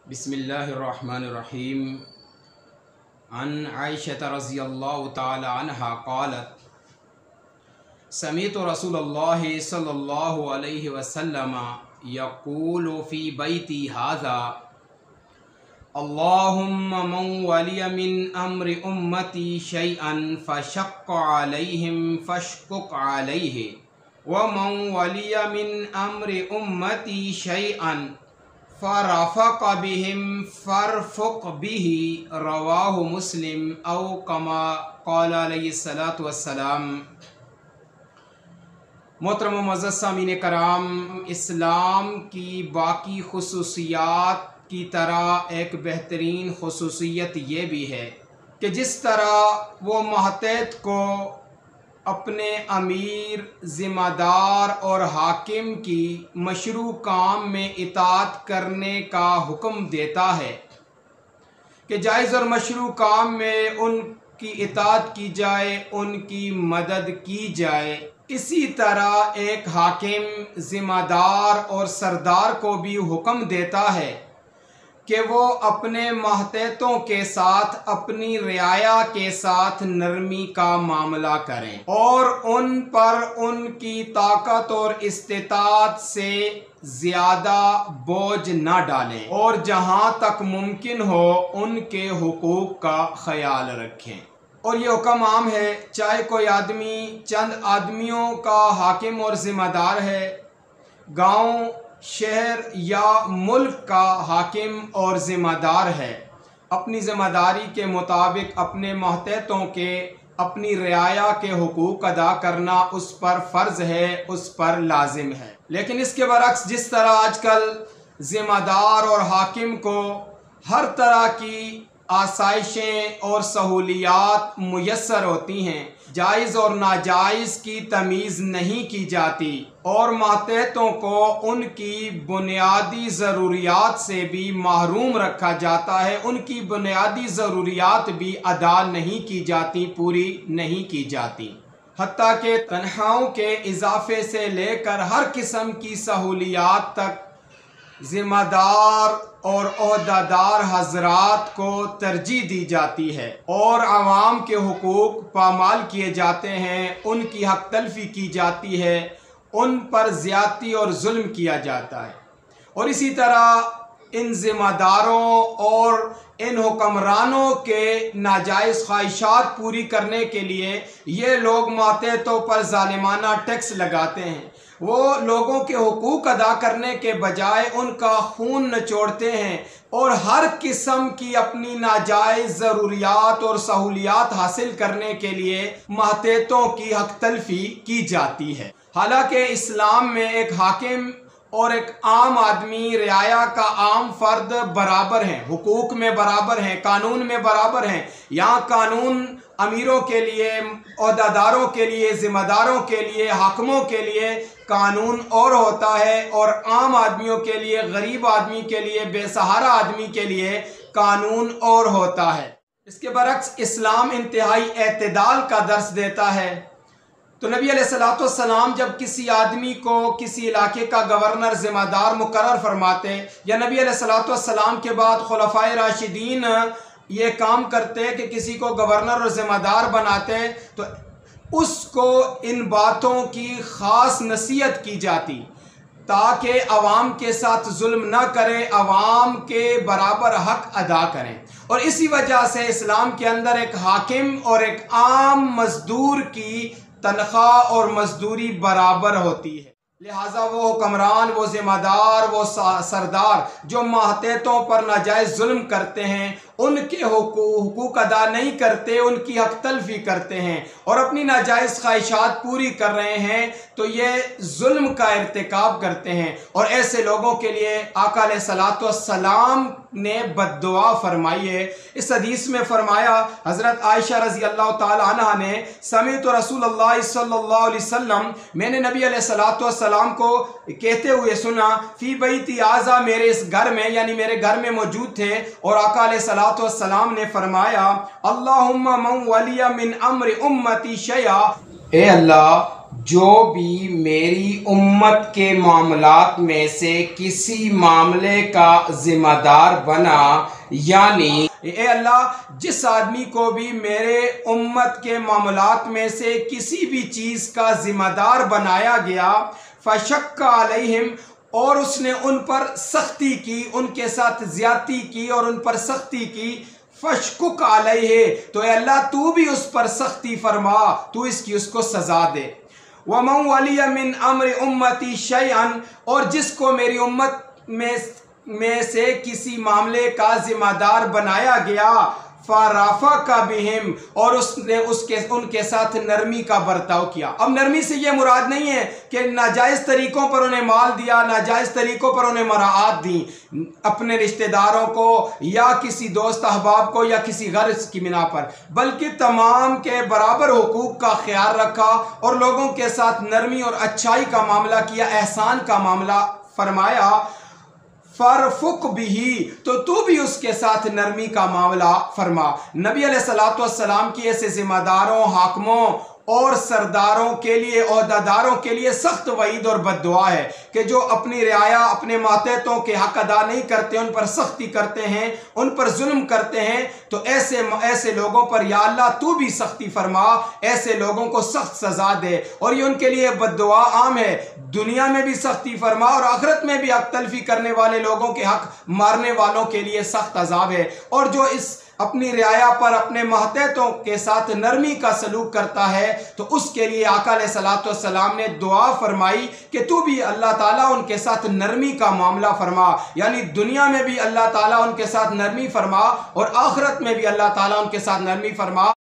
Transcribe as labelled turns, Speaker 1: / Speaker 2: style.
Speaker 1: بسم اللہ الرحمن الرحیم عن عائشہ رضی اللہ تعالی عنہا قالت سمعت رسول اللہ صلی اللہ علیہ وسلم یقول فی بیتی ھذا اللہم من ولی من امر امتی شیئا فشق علیہم فاشقق علیہ ومن ولی من امر امتی شیئا فرفق بهم فرفق به رواہ مسلم او کما قال علیہ الصلاۃ والسلام۔ محترم و معزز سامعین کرام، اسلام کی باقی خصوصیات کی طرح ایک بہترین خصوصیت یہ بھی ہے کہ جس طرح وہ ماتحت کو اپنے امیر، ذمہ دار اور حاکم کی مشروع کام میں اطاعت کرنے کا حکم دیتا ہے کہ جائز اور مشروع کام میں ان کی اطاعت کی جائے، ان کی مدد کی جائے، اسی طرح ایک حاکم، ذمہ دار اور سردار کو بھی حکم دیتا ہے کہ وہ اپنے ماتحتوں کے ساتھ، اپنی رعایا کے ساتھ نرمی کا معاملہ کریں اور ان پر ان کی طاقت اور استطاعت سے زیادہ بوجھ نہ ڈالیں اور جہاں تک ممکن ہو ان کے حقوق کا خیال رکھیں۔ اور یہ حکم عام ہے، چاہے کوئی آدمی چند آدمیوں کا حاکم اور ذمہ دار ہے، گاؤں، شہر یا ملک کا حاکم اور ذمہ دار ہے، اپنی ذمہ داری کے مطابق اپنے ماتحتوں کے، اپنی رعایا کے حقوق ادا کرنا اس پر فرض ہے، اس پر لازم ہے۔ لیکن اس کے برعکس جس طرح آج کل ذمہ دار اور حاکم کو ہر طرح کی آسائشیں اور سہولیات میسر ہوتی ہیں، جائز اور ناجائز کی تمیز نہیں کی جاتی اور ماتحتوں کو ان کی بنیادی ضروریات سے بھی محروم رکھا جاتا ہے، ان کی بنیادی ضروریات بھی ادا نہیں کی جاتی، پوری نہیں کی جاتی، حتیٰ کہ تنخواہوں کے اضافے سے لے کر ہر قسم کی سہولیات تک ذمہ دار اور عہدیدار حضرات کو ترجیح دی جاتی ہے اور عوام کے حقوق پامال کیے جاتے ہیں، ان کی حق تلفی کی جاتی ہے، ان پر زیادتی اور ظلم کیا جاتا ہے۔ اور اسی طرح ان ذمہ داروں اور ان حکمرانوں کے ناجائز خواہشات پوری کرنے کے لیے یہ لوگ ماتحتوں پر ظالمانہ ٹیکس لگاتے ہیں، وہ لوگوں کے حقوق ادا کرنے کے بجائے ان کا خون نچوڑتے ہیں اور ہر قسم کی اپنی ناجائز ضروریات اور سہولیات حاصل کرنے کے لیے ماتحتوں کی حق تلفی کی جاتی ہے۔ حالانکہ اسلام میں ایک حاکم اور ایک عام آدمی، رعایا کا عام فرد برابر ہیں، حقوق میں برابر ہیں، قانون میں برابر ہیں۔ یہاں قانون امیروں کے لیے، عہدیداروں کے لیے، ذمہ داروں کے لیے، حاکموں کے لیے قانون اور ہوتا ہے اور عام آدمیوں کے لیے، غریب آدمی کے لیے، بے سہارا آدمی کے لیے قانون اور ہوتا ہے۔ اس کے برعکس اسلام انتہائی اعتدال کا درس دیتا ہے۔ تو نبی علیہ الصلوۃ والسلام جب کسی آدمی کو کسی علاقے کا گورنر، ذمہ دار مقرر فرماتے، یا نبی علیہ الصلوۃ والسلام کے بعد خلفائے راشدین یہ کام کرتے کہ کسی کو گورنر اور ذمہ دار بناتے، تو اس کو ان باتوں کی خاص نصیحت کی جاتی تاکہ عوام کے ساتھ ظلم نہ کریں، عوام کے برابر حق ادا کریں۔ اور اسی وجہ سے اسلام کے اندر ایک حاکم اور ایک عام مزدور کی تنخواہ اور مزدوری برابر ہوتی ہے، لہٰذا وہ حکمران، وہ ذمہ دار، وہ سردار جو ماتحتوں پر ناجائز ظلم کرتے ہیں، ان کے حقوق ادا نہیں کرتے، ان کی حق تلفی کرتے ہیں اور اپنی ناجائز خواہشات پوری کر رہے ہیں، تو یہ ظلم کا ارتکاب کرتے ہیں۔ اور ایسے لوگوں کے لیے آقا علیہ الصلوۃ والسلام نے بد دعا فرمائی ہے۔ اس حدیث میں فرمایا، حضرت عائشہ رضی اللہ تعالی عنہ نے، سمعت رسول اللہ صلی اللہ علیہ وسلم، میں نے نبی علیہ الصلوۃ والسلام کو کہتے ہوئے سنا، فی بیتی ھذا، میرے اس گھر میں، یعنی میرے گھر میں موجود تھے، اور آقا علیہ الصلوۃ والسلام نے فرمایا، اللہم من ولی من امر امتی شیئا، اے اللہ جو بھی میری امت کے معاملات میں سے کسی معاملے کا ذمہ دار بنا، یعنی اے اللہ جس آدمی کو بھی میرے امت کے معاملات میں سے کسی بھی چیز کا ذمہ دار بنایا گیا، فشق علیہم، اور اس نے ان پر سختی کی، ان کے ساتھ زیادتی کی اور ان پر سختی کی، فشقق علیہ، تو اے اللہ تو بھی اس پر سختی فرما، تو اس کو سزا دے۔ وَمَنْ وَلِيَ مِنْ أَمْرِ أُمَّتِي شَيْئًا، اور جس کو میری امت میں سے کسی معاملے کا ذمہ دار بنایا گیا، فَرَفَقَ بِهِمْ، اور اس نے ان کے ساتھ نرمی کا برتاؤ کیا۔ اب نرمی سے یہ مراد نہیں ہے کہ ناجائز طریقوں پر انہیں مال دیا، ناجائز طریقوں پر انہیں مراعات دی، اپنے رشتہ داروں کو یا کسی دوست احباب کو یا کسی غرض کی بنا پر، بلکہ تمام کے برابر حقوق کا خیال رکھا اور لوگوں کے ساتھ نرمی اور اچھائی کا معاملہ کیا، احسان کا معاملہ فرمایا۔ فَرْفُقْ بِهِ، تو بھی اس کے ساتھ نرمی کا معاملہ فرما۔ نبی علیہ السلام کی ایسے ذمہ داروں، حاکموں اور سرداروں کے لیے، عہدیداروں کے لیے سخت وعید اور بد دعا ہے کہ جو اپنی رعایا، اپنے ماتحتوں کے حق ادا نہیں کرتے، ان پر سختی کرتے ہیں، ان پر ظلم کرتے ہیں، تو ایسے لوگوں پر یا اللہ تو بھی سختی فرما، ایسے لوگوں کو سخت سزا دے، اور یہ ان کے لیے بد دعا عام ہے۔ دنیا میں بھی سختی فرما اور آخرت میں بھی حق تلفی کرنے والے لوگوں کے حق مارنے والوں کے لیے سخت عذاب ہے۔ اور جو اس اپنی رعایا پر اپنے ماتحتوں کے ساتھ نرمی کا سلوک کرتا ہے، تو اس کے لیے آقا علیہ السلام نے دعا فرمائی کہ تو بھی اللہ تعالیٰ ان کے ساتھ نرمی کا معاملہ فرما، یعنی دنیا میں بھی اللہ تعالیٰ ان کے ساتھ نرمی فرما اور آخرت میں بھی اللہ تعالیٰ ان کے ساتھ نرمی فرما۔